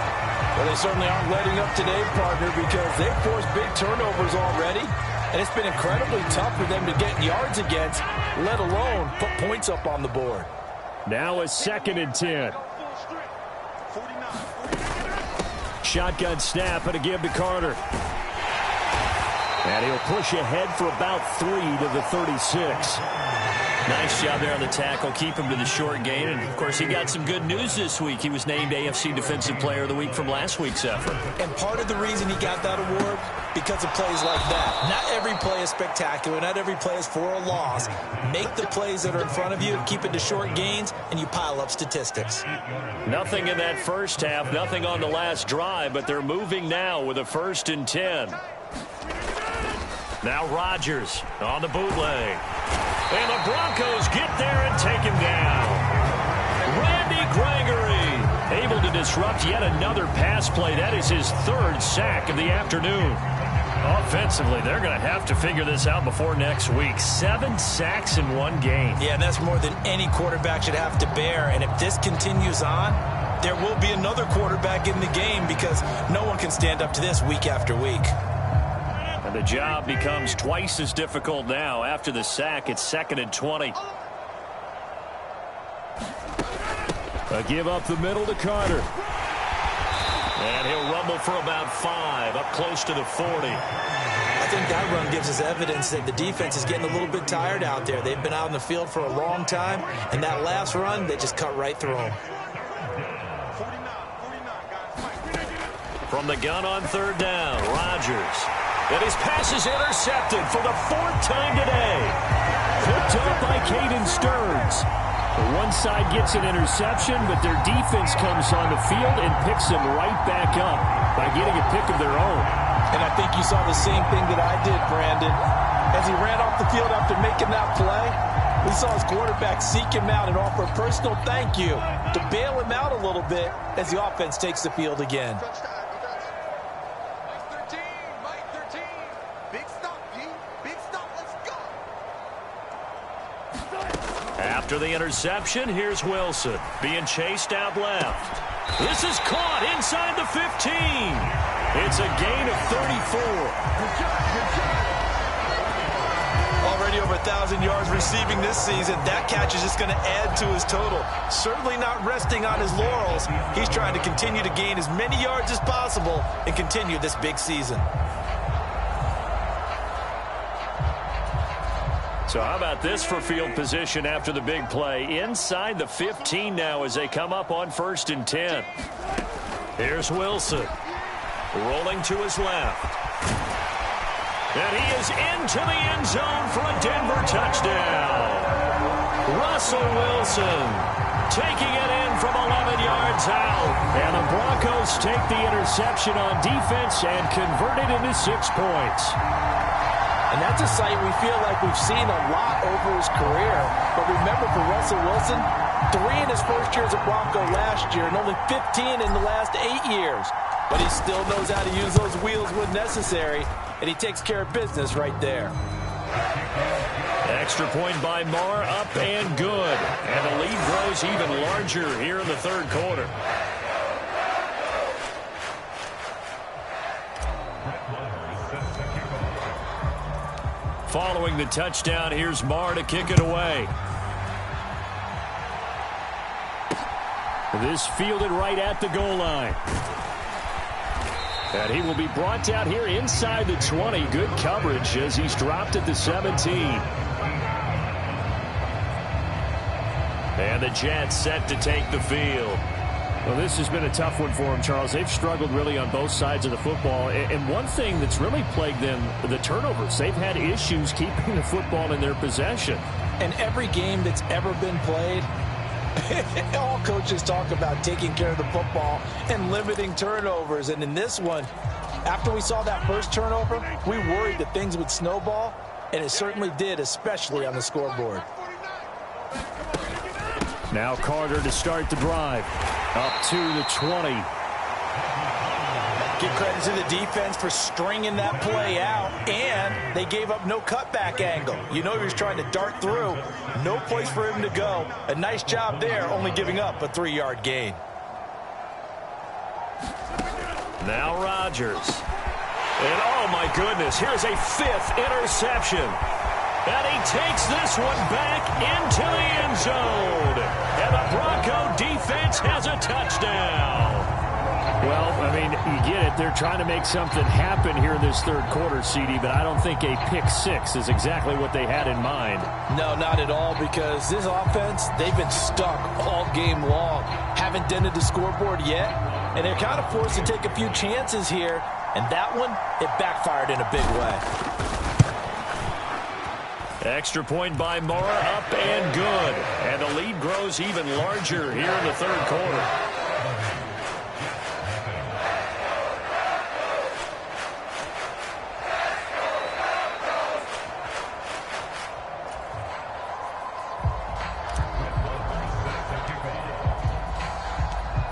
Well, they certainly aren't letting up today, partner, because they've forced big turnovers already. And it's been incredibly tough for them to get yards against, let alone put points up on the board. Now a 2nd and 10. Shotgun snap and a give to Carter. And he'll push ahead for about 3 to the 36. Nice job there on the tackle. Keep him to the short gain. And, of course, he got some good news this week. He was named AFC Defensive Player of the Week from last week's effort. And part of the reason he got that award, because of plays like that. Not every play is spectacular. Not every play is for a loss. Make the plays that are in front of you, keep it to short gains, and you pile up statistics. Nothing in that first half, nothing on the last drive, but they're moving now with a 1st and 10. Now Rodgers on the bootleg. And the Broncos get there and take him down. Randy Gregory able to disrupt yet another pass play. That is his 3rd sack of the afternoon. Offensively, they're going to have to figure this out before next week. 7 sacks in 1 game. Yeah, and that's more than any quarterback should have to bear. And if this continues on, there will be another quarterback in the game because no one can stand up to this week after week. And the job becomes twice as difficult now. After the sack, it's 2nd and 20. A give up the middle to Carter. And he'll rumble for about 5, up close to the 40. I think that run gives us evidence that the defense is getting a little bit tired out there. They've been out in the field for a long time, and that last run, they just cut right through them. From the gun on 3rd down, Rodgers. And his pass is intercepted for the 4th time today. Picked up by Caden Stearns. The one side gets an interception, but their defense comes on the field and picks them right back up by getting a pick of their own. And I think you saw the same thing that I did, Brandon. As he ran off the field after making that play, we saw his quarterback seek him out and offer a personal thank you to bail him out a little bit as the offense takes the field again. After the interception, here's Wilson being chased out left. This is caught inside the 15. It's a gain of 34. Already over 1,000 yards receiving this season. That catch is just going to add to his total. Certainly not resting on his laurels. He's trying to continue to gain as many yards as possible and continue this big season. So how about this for field position after the big play? Inside the 15 now as they come up on 1st and 10. Here's Wilson. Rolling to his left. And he is into the end zone for a Denver touchdown. Russell Wilson taking it in from 11 yards out. And the Broncos take the interception on defense and convert it into 6 points. And that's a sight we feel like we've seen a lot over his career. But remember, for Russell Wilson, 3 in his first year as a Bronco last year and only 15 in the last 8 years. But he still knows how to use those wheels when necessary, and he takes care of business right there. Extra point by Marr, up and good. And the lead grows even larger here in the 3rd quarter. Following the touchdown, here's Marr to kick it away. This fielded right at the goal line. And he will be brought down here inside the 20. Good coverage as he's dropped at the 17. And the Jets set to take the field. Well, this has been a tough one for them, Charles. They've struggled really on both sides of the football. And one thing that's really plagued them, the turnovers. They've had issues keeping the football in their possession. And every game that's ever been played, all coaches talk about taking care of the football and limiting turnovers. And in this one, after we saw that first turnover, we worried that things would snowball, and it certainly did, especially on the scoreboard. Now Carter to start the drive. Up to the 20. Give credit to the defense for stringing that play out, and they gave up no cutback angle. You know he was trying to dart through. No place for him to go. A nice job there, only giving up a 3-yard gain. Now Rodgers. And oh my goodness, here's a 5th interception. And he takes this one back into the end zone. And the Bronco defense has a touchdown. Well, I mean, you get it. They're trying to make something happen here in this third quarter, CD, but I don't think a pick six is exactly what they had in mind. No, not at all, because this offense, they've been stuck all game long. Haven't dented the scoreboard yet, and they're kind of forced to take a few chances here, and that one, it backfired in a big way. Extra point by Mora, up and good. And the lead grows even larger here in the third quarter.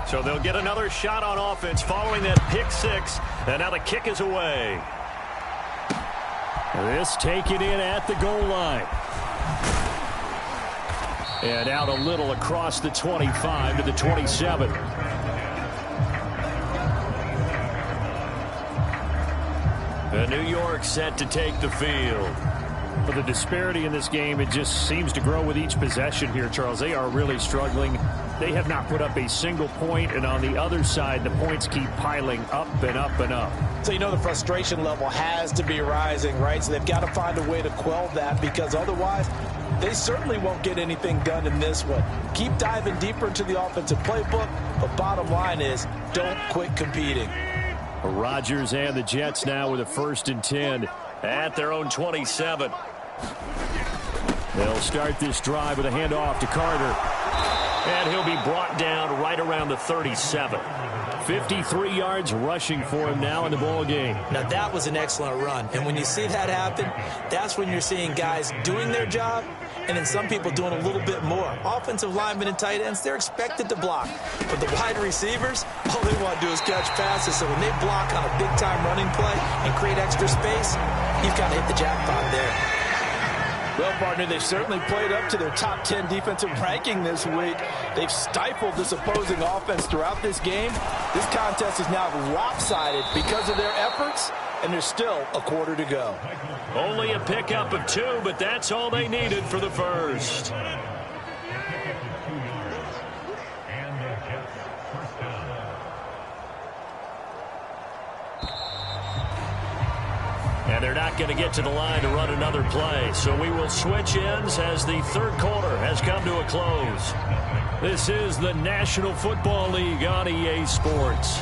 So they'll get another shot on offense following that pick six. And now the kick is away. This taken in at the goal line. And out a little across the 25 to the 27. The New York set to take the field. But the disparity in this game, it just seems to grow with each possession here, Charles. They are really struggling. They have not put up a single point, and on the other side, the points keep piling up and up and up. So you know the frustration level has to be rising, right? So they've got to find a way to quell that, because otherwise they certainly won't get anything done in this one. Keep diving deeper into the offensive playbook, but bottom line is don't quit competing. Rodgers and the Jets now with a 1st and 10 at their own 27. They'll start this drive with a handoff to Carter. And he'll be brought down right around the 37. 53 yards rushing for him now in the ball game. Now that was an excellent run. And when you see that happen, that's when you're seeing guys doing their job and then some people doing a little bit more. Offensive linemen and tight ends, they're expected to block. But the wide receivers, all they want to do is catch passes. So when they block on a big-time running play and create extra space, you've got to hit the jackpot there. Well, partner, they've certainly played up to their top 10 defensive ranking this week. They've stifled this opposing offense throughout this game. This contest is now lopsided because of their efforts, and there's still a quarter to go. Only a pickup of 2, but that's all they needed for the first. And they're not going to get to the line to run another play. So we will switch ends as the third quarter has come to a close. This is the National Football League on EA Sports.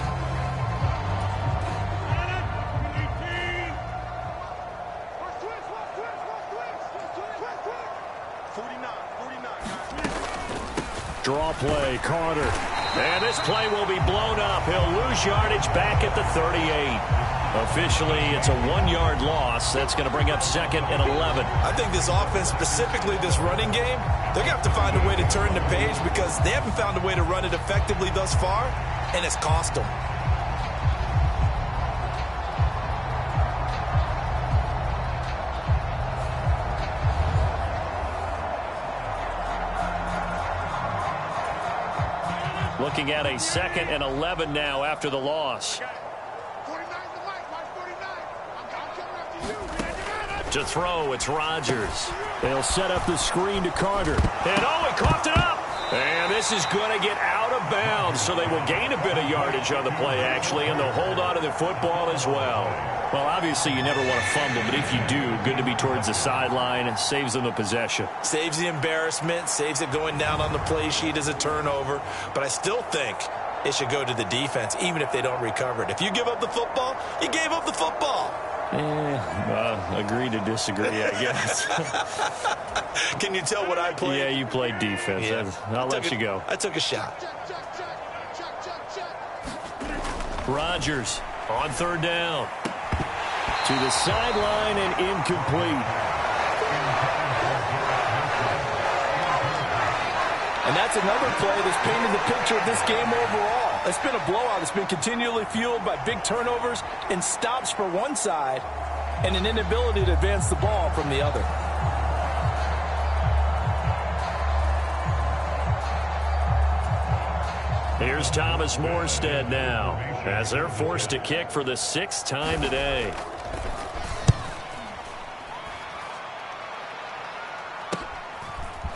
Draw play, Carter. And this play will be blown up. He'll lose yardage back at the 38. Officially, it's a 1-yard loss. That's going to bring up 2nd and 11. I think this offense, specifically this running game, they're going to have to find a way to turn the page because they haven't found a way to run it effectively thus far, and it's cost them. Looking at a 2nd and 11 now after the loss. To throw, it's Rodgers. They'll set up the screen to Carter. And he coughed it up. And this is going to get out of bounds, so they will gain a bit of yardage on the play, actually, and they'll hold on to the football as well. Well, obviously you never want to fumble, but if you do, good to be towards the sideline. It saves them the possession. Saves the embarrassment, saves it going down on the play sheet as a turnover. But I still think it should go to the defense, even if they don't recover it. If you give up the football, you gave up the football. Agree to disagree, I guess. Can you tell what I played? Yeah, you played defense. Yeah. I'll let you go. I took a shot. Rodgers on third down. To the sideline and incomplete. And that's another play that's painted the picture of this game overall. It's been a blowout. It's been continually fueled by big turnovers and stops for one side and an inability to advance the ball from the other. Here's Thomas Morstead now as they're forced to kick for the 6th time today.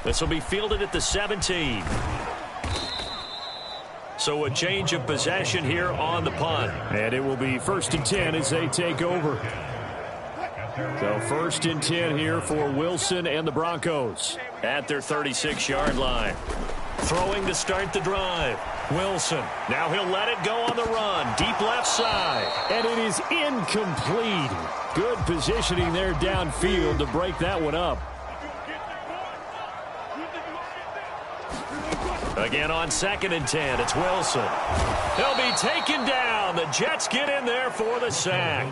This will be fielded at the 17. So a change of possession here on the punt. And it will be 1st and 10 as they take over. So 1st and 10 here for Wilson and the Broncos at their 36-yard line. Throwing to start the drive. Wilson. Now he'll let it go on the run. Deep left side. And it is incomplete. Good positioning there downfield to break that one up. Again on 2nd and 10, it's Wilson. He'll be taken down. The Jets get in there for the sack.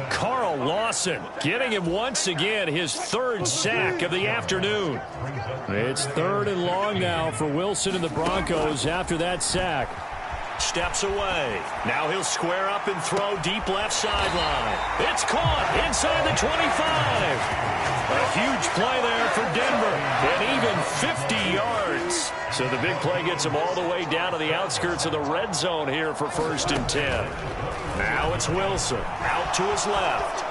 Carl Lawson getting him once again, his 3rd sack of the afternoon. It's 3rd and long now for Wilson and the Broncos after that sack. Steps away. Now he'll square up and throw deep left sideline. It's caught inside the 25. A huge play there for Denver, and even 50 yards. So the big play gets him all the way down to the outskirts of the red zone here for 1st and 10. Now it's Wilson out to his left.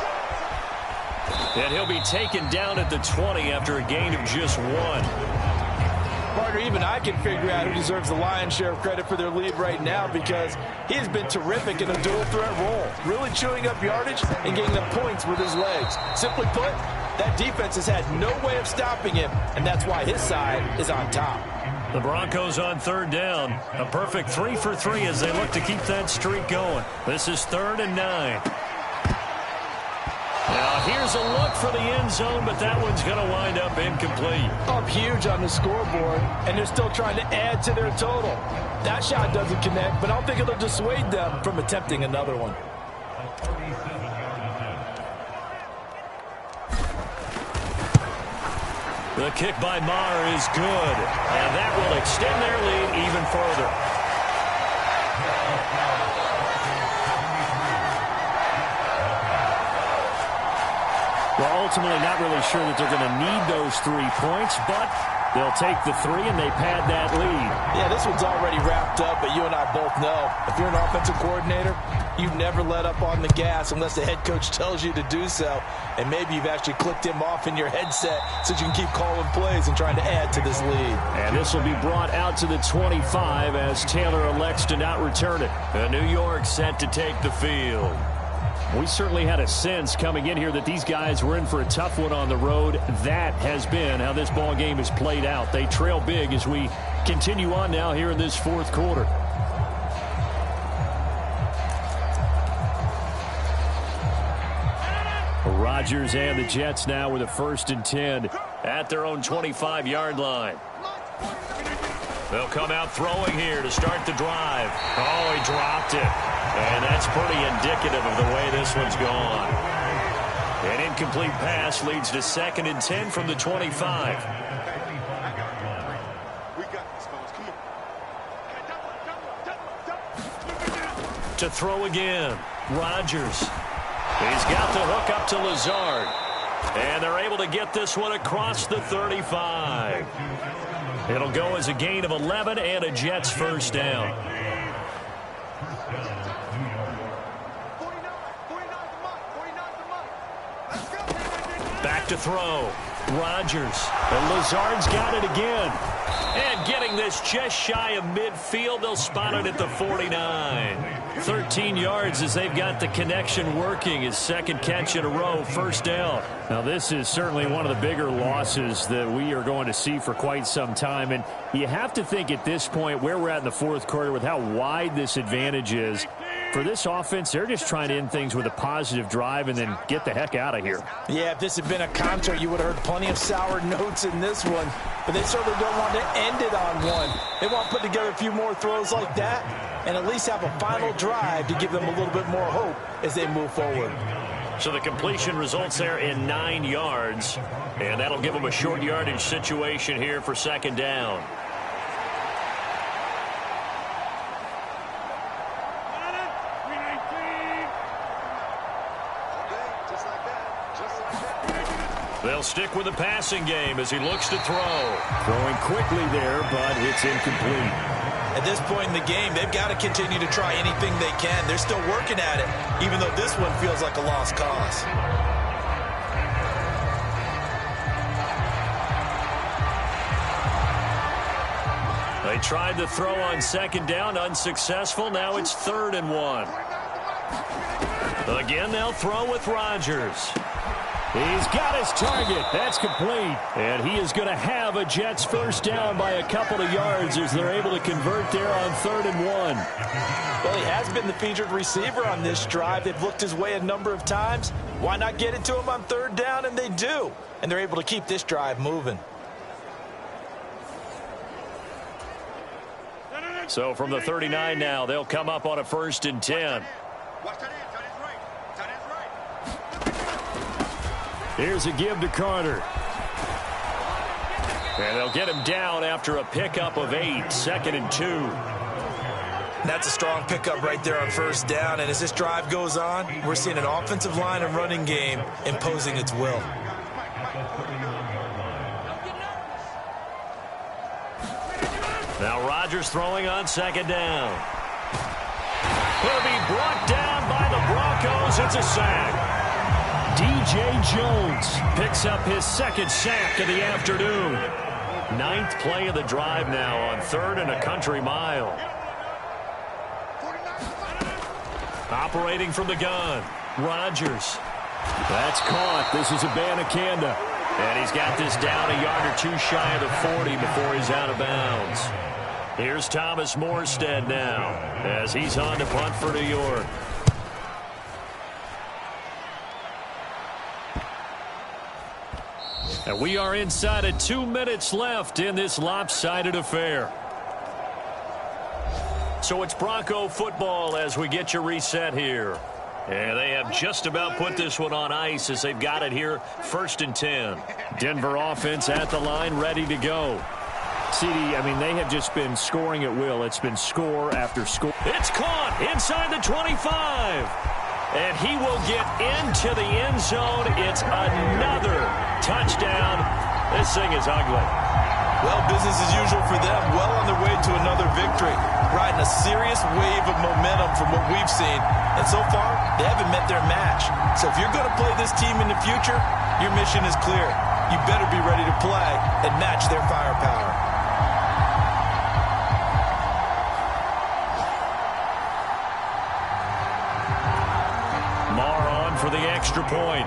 And he'll be taken down at the 20 after a gain of just 1. Partner, even I can figure out who deserves the lion's share of credit for their lead right now because he has been terrific in a dual threat role, really chewing up yardage and getting the points with his legs. Simply put, that defense has had no way of stopping him, and that's why his side is on top. The Broncos on 3rd down. A perfect 3 for 3 as they look to keep that streak going. This is 3rd and 9. Now here's a look for the end zone, but that one's going to wind up incomplete. Up huge on the scoreboard, and they're still trying to add to their total. That shot doesn't connect, but I don't think it'll dissuade them from attempting another one. The kick by Maher is good, and that will extend their lead even further. Well, ultimately not really sure that they're going to need those 3 points, but they'll take the 3 and they pad that lead. Yeah, this one's already wrapped up, but you and I both know if you're an offensive coordinator, you never let up on the gas unless the head coach tells you to do so. And maybe you've actually clicked him off in your headset so you can keep calling plays and trying to add to this lead. And this will be brought out to the 25 as Taylor elects to not return it. New York set to take the field. We certainly had a sense coming in here that these guys were in for a tough one on the road. That has been how this ball game has played out. They trail big as we continue on now here in this 4th quarter. Rodgers and the Jets now with a 1st and 10 at their own 25-yard line. They'll come out throwing here to start the drive. Oh, he dropped it. And that's pretty indicative of the way this one's gone. An incomplete pass leads to 2nd and 10 from the 25. To throw again. Rodgers. He's got the hook up to Lazard. And they're able to get this one across the 35. It'll go as a gain of 11 and a Jets 1st down. to throw. Rodgers. And Lazard's got it again. And getting this just shy of midfield. They'll spot it at the 49. 13 yards as they've got the connection working. His second catch in a row, first down. Now, this is certainly one of the bigger losses that we are going to see for quite some time. And you have to think at this point where we're at in the fourth quarter with how wide this advantage is. For this offense, they're just trying to end things with a positive drive and then get the heck out of here. Yeah, if this had been a concert, you would have heard plenty of sour notes in this one. But they certainly don't want to end it on one. They want to put together a few more throws like that and at least have a final drive to give them a little bit more hope as they move forward. So the completion results there in 9 yards. And that'll give them a short yardage situation here for second down. They'll stick with the passing game as he looks to throw. Throwing quickly there, but it's incomplete. At this point in the game, they've got to continue to try anything they can. They're still working at it, even though this one feels like a lost cause. They tried to throw on second down, unsuccessful. Now it's 3rd and 1. Again, they'll throw with Rodgers. He's got his target. That's complete. And he is going to have a Jets first down by a couple of yards as they're able to convert there on 3rd and 1. Well, he has been the featured receiver on this drive. They've looked his way a number of times. Why not get it to him on 3rd down? And they do. And they're able to keep this drive moving. So from the 39 now, they'll come up on a 1st and 10. Here's a give to Carter. And they'll get him down after a pickup of 8, 2nd and 2. That's a strong pickup right there on 1st down. And as this drive goes on, we're seeing an offensive line and running game imposing its will. Now Rodgers throwing on 2nd down. He'll be brought down by the Broncos. It's a sack. DJ Jones picks up his 2nd sack of the afternoon. 9th play of the drive now on 3rd and a country mile. Operating from the gun, Rodgers. That's caught. This is Abanikanda. And he's got this down a yard or 2 shy of the 40 before he's out of bounds. Here's Thomas Morstead now as he's on to punt for New York. And we are inside of 2 minutes left in this lopsided affair. So it's Bronco football as we get you reset here. And they have just about put this one on ice as they've got it here, 1st and 10. Denver offense at the line, ready to go. CD, I mean, they have just been scoring at will. It's been score after score. It's caught inside the 25. And he will get into the end zone. It's another touchdown. This thing is ugly. Well, business as usual for them. Well on their way to another victory. Riding a serious wave of momentum from what we've seen. And so far, they haven't met their match. So if you're going to play this team in the future, your mission is clear. You better be ready to play and match their firepower. Marr on for the extra point.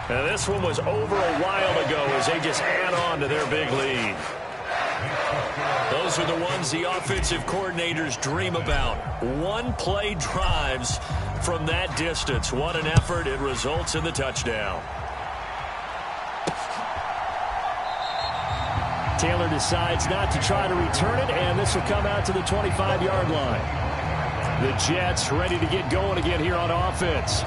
Now this one was over a while ago as they just add on to their big lead. Those are the ones the offensive coordinators dream about. One-play drives from that distance. What an effort. It results in the touchdown. Taylor decides not to try to return it, and this will come out to the 25-yard line. The Jets ready to get going again here on offense.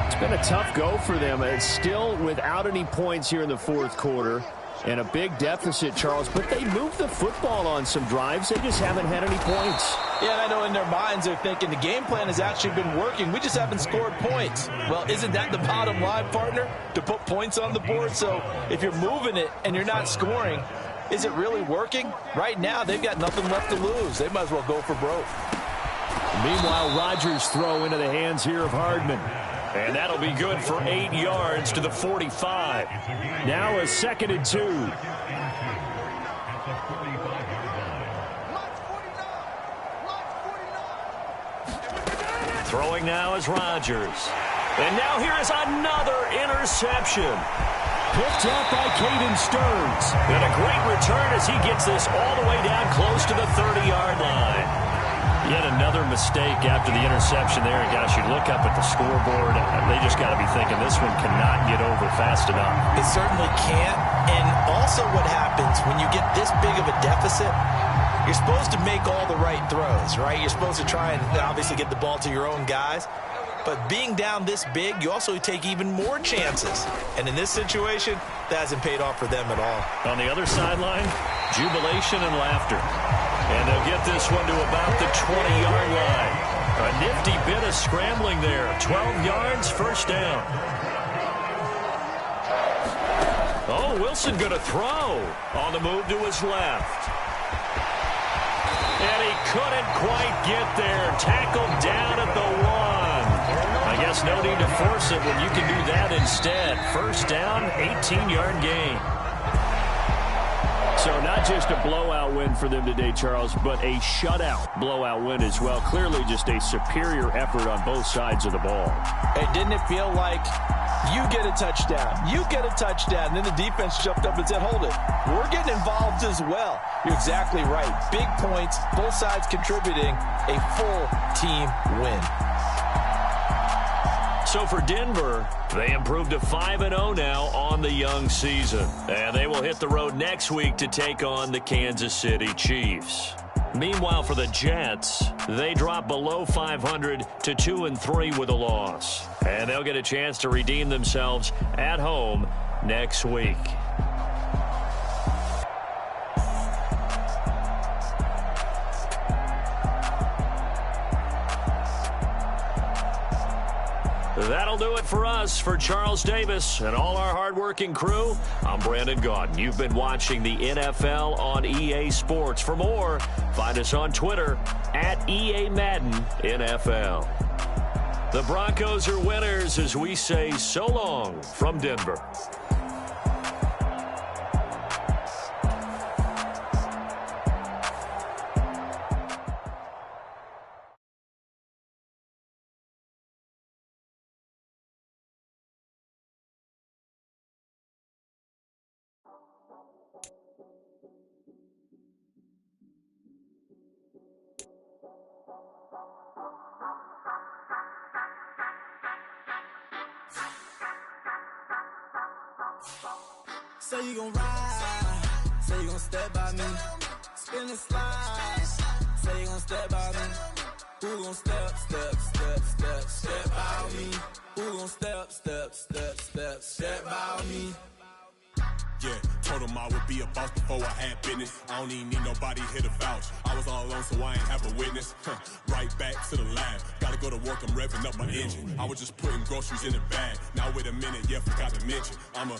It's been a tough go for them. It's still without any points here in the fourth quarter. And a big deficit, Charles, but they moved the football on some drives. They just haven't had any points. Yeah, and I know in their minds they're thinking the game plan has actually been working. We just haven't scored points. Well, isn't that the bottom line, partner? To put points on the board? So if you're moving it and you're not scoring, is it really working? Right now, they've got nothing left to lose. They might as well go for broke. Meanwhile, Rodgers' throw into the hands here of Hardman. And that'll be good for 8 yards to the 45. Now a 2nd and 2. Throwing now is Rodgers. And now here is another interception. Picked up by Caden Stearns. And a great return as he gets this all the way down close to the 30-yard line. Yet another mistake after the interception there. And gosh, you look up at the scoreboard, they just got to be thinking this one cannot get over fast enough. It certainly can't. And also what happens when you get this big of a deficit, you're supposed to make all the right throws, right? You're supposed to try and obviously get the ball to your own guys. But being down this big, you also take even more chances. And in this situation, that hasn't paid off for them at all. On the other sideline, jubilation and laughter. And they'll get this one to about the 20-yard line. A nifty bit of scrambling there. 12 yards, first down. Oh, Wilson going to throw on the move to his left. And he couldn't quite get there. Tackled down at the 1. I guess no need to force it when you can do that instead. First down, 18-yard gain. So not just a blowout win for them today, Charles, but a shutout blowout win as well. Clearly just a superior effort on both sides of the ball. Hey, didn't it feel like you get a touchdown, you get a touchdown, and then the defense jumped up and said, hold it, we're getting involved as well. You're exactly right. Big points, both sides contributing, a full team win. So for Denver, they improved to 5-0 now on the young season. And they will hit the road next week to take on the Kansas City Chiefs. Meanwhile, for the Jets, they drop below 500 to 2-3 with a loss. And they'll get a chance to redeem themselves at home next week. That'll do it for us. For Charles Davis and all our hardworking crew, I'm Brandon Gaudin. You've been watching the NFL on EA Sports. For more, find us on Twitter at EA Madden NFL. The Broncos are winners as we say so long from Denver. Say you gon' ride, say you gon' step by me, spin and slide, say you gon' step by me, who gon' step by me, who gon' step by me. Yeah, told him I would be a boss before I had business. I don't even need nobody here to vouch. I was all alone, so I ain't have a witness. Right back to the lab. Gotta go to work, I'm revving up my engine. I was just putting groceries in the bag. Now wait a minute, yeah, forgot to mention. I'm a